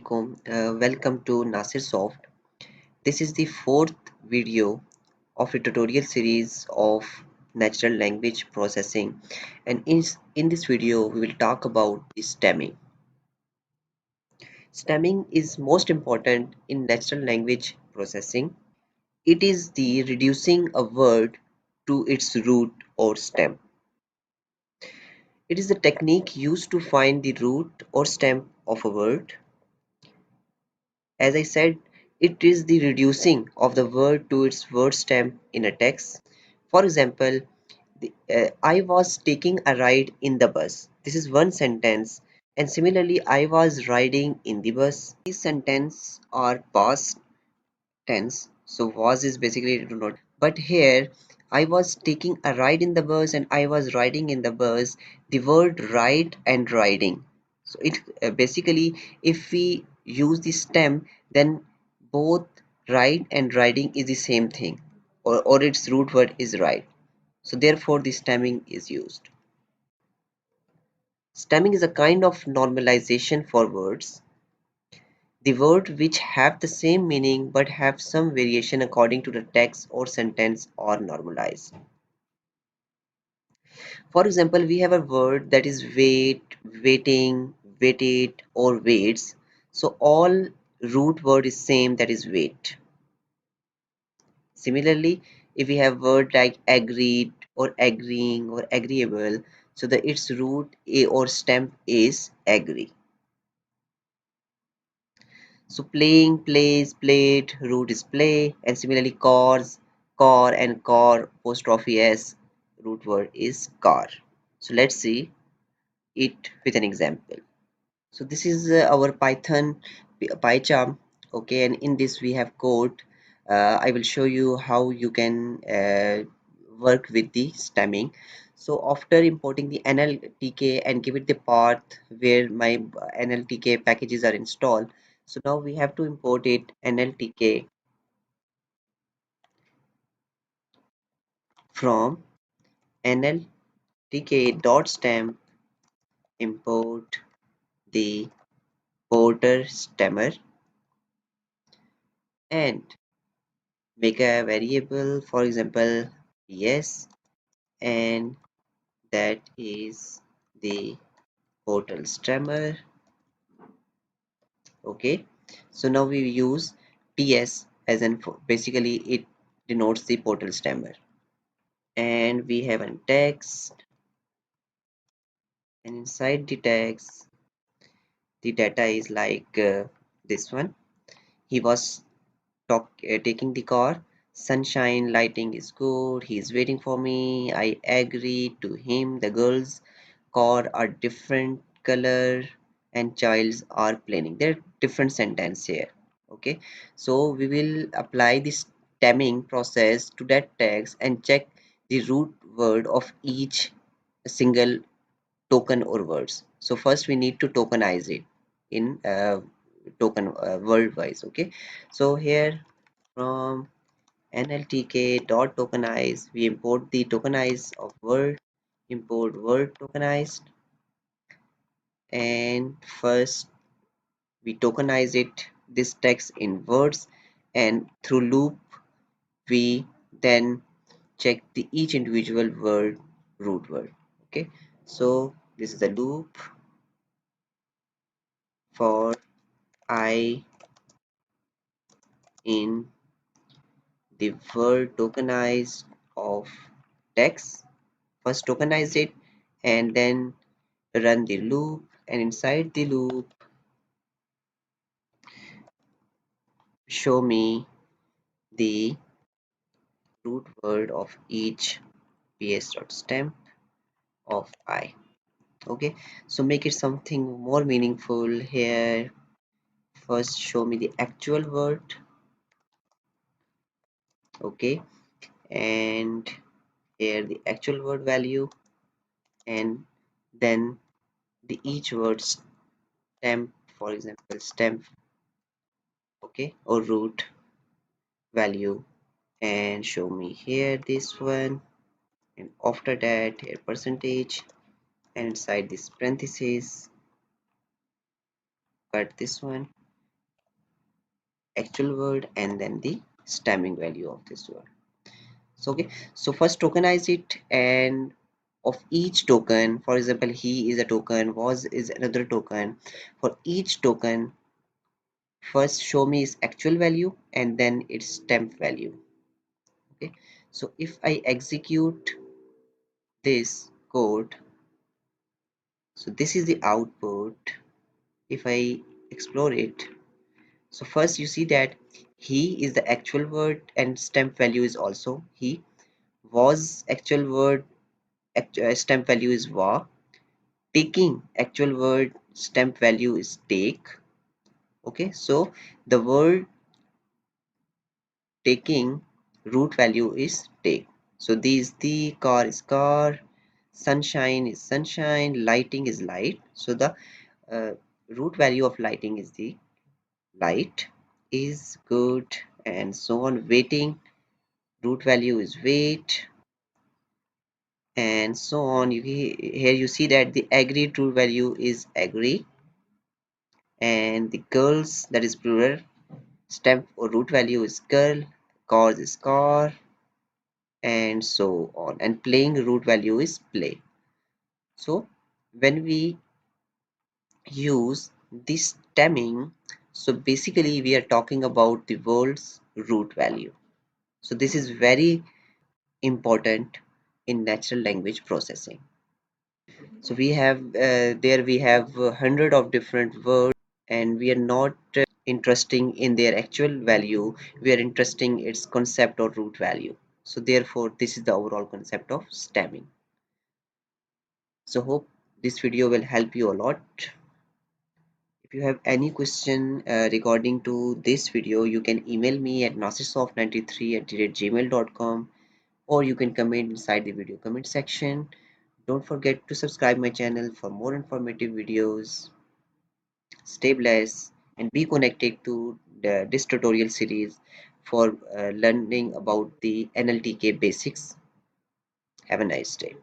alaikum. Welcome to Nasir Soft. This is the fourth video of a tutorial series of natural language processing, and in this video we will talk about the stemming. Stemming is most important in natural language processing. It is the reducing a word to its root or stem. It is the technique used to find the root or stem of a word. As I said, it is the reducing of the word to its word stem in a text. For example, I was taking a ride in the bus. This is one sentence. And similarly, I was riding in the bus. These sentences are past tense. So was is basically do not. But here, I was taking a ride in the bus and I was riding in the bus. The word ride and riding. So it basically, if we use the stem, then both ride and riding is the same thing, or its root word is ride. So therefore, the stemming is used. Stemming is a kind of normalization for words. The words which have the same meaning but have some variation according to the text or sentence are normalized. For example, we have a word that is wait, waiting, waited, or waits. So all root word is same, that is wait. Similarly, if we have word like agreed or agreeing or agreeable, so the its root a or stem is agree. So playing, plays, played, root is play, and similarly cars, car and car apostrophe s root word is car. So let's see it with an example. So this is our Python PyCharm, okay, and in this we have code. I will show you how you can work with the stemming. So after importing the NLTK and give it the path where my NLTK packages are installed, so now we have to import it NLTK from NLTK.stem import the porter stemmer and make a variable, for example yes, and that is the portal stemmer. Okay, so now we use ps as in basically it denotes the portal stemmer, and we have a text, and inside the text the data is like this one. He was taking the car. Sunshine, lighting is good. He's waiting for me. I agree to him. The girls' car are different color and childs are planning. There are different sentence here. Okay, so we will apply this stemming process to that text and check the root word of each single token or words. So first we need to tokenize it in token word wise. Okay, so here from NLTK dot tokenize we import the tokenize of word, import word tokenized, and first we tokenize it this text in words, and through loop we then check the each individual word root word. Okay, so this is a loop for I in the word tokenized of text. First tokenize it and then run the loop, and inside the loop show me the root word of each ps.stem of I. Okay, so make it something more meaningful here. First show me the actual word. Okay, and here the actual word value, and then the each word stem, for example stem, okay, or root value, and show me here this one, and after that here percentage, and inside this parenthesis cut this one, actual word and then the stemming value of this word. So okay, so first tokenize it, and of each token, for example, he is a token, was is another token. For each token, first show me its actual value and then its temp value. Okay, so if I execute this code, so this is the output. If I explore it, so first you see that he is the actual word and stamp value is also he, was actual word, stamp value is wa, taking actual word stamp value is take. Okay, so the word taking root value is take. So these, the car is car, sunshine is sunshine, lighting is light. So the uh, root value of lighting is the light, is good, and so on. Waiting, root value is wait, and so on. Here you see that the agree root value is agree, and the girls, that is plural, stamp or root value is girl, cause is car, and so on. And playing root value is play. So when we use this stemming, so basically we are talking about the world's root value. So this is very important in natural language processing. So we have there we have hundred of different words, and we are not interesting in their actual value, we are interesting its concept or root value. So therefore this is the overall concept of stemming. So hope this video will help you a lot. If you have any question regarding to this video, you can email me at nasirsoft93@gmail.com, or you can comment inside the video comment section. Don't forget to subscribe my channel for more informative videos. Stay blessed and be connected to this tutorial series for learning about the NLTK basics. Have a nice day.